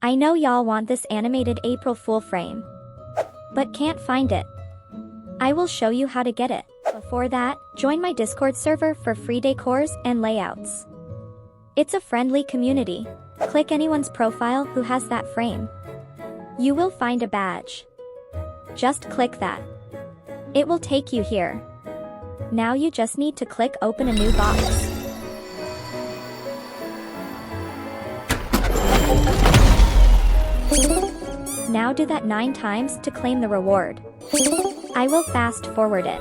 I know y'all want this animated April Fool frame, but can't find it. I will show you how to get it. Before that, join my Discord server for free decors and layouts. It's a friendly community. Click anyone's profile who has that frame. You will find a badge. Just click that. It will take you here. Now you just need to click open a new box. Now do that 9 times to claim the reward. I will fast forward it.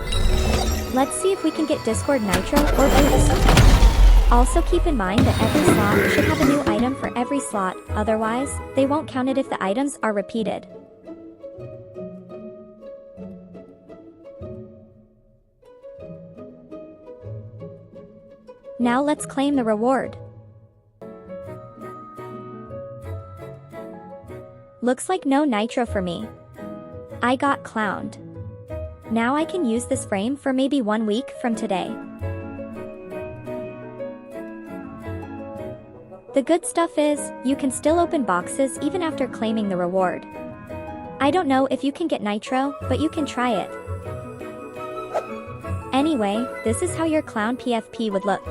Let's see if we can get Discord Nitro or Boost. Also keep in mind that every slot should have a new item for every slot, otherwise, they won't count it if the items are repeated. Now let's claim the reward. Looks like no nitro for me. I got clowned. Now I can use this frame for maybe 1 week from today. The good stuff is, you can still open boxes even after claiming the reward. I don't know if you can get nitro, but you can try it. Anyway, this is how your clown PFP would look.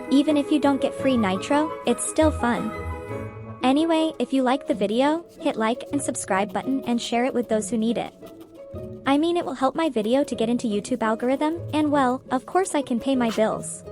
Even if you don't get free nitro, it's still fun. Anyway, if you like the video, hit like and subscribe button and share it with those who need it. I mean, it will help my video to get into YouTube algorithm, and well, of course I can pay my bills.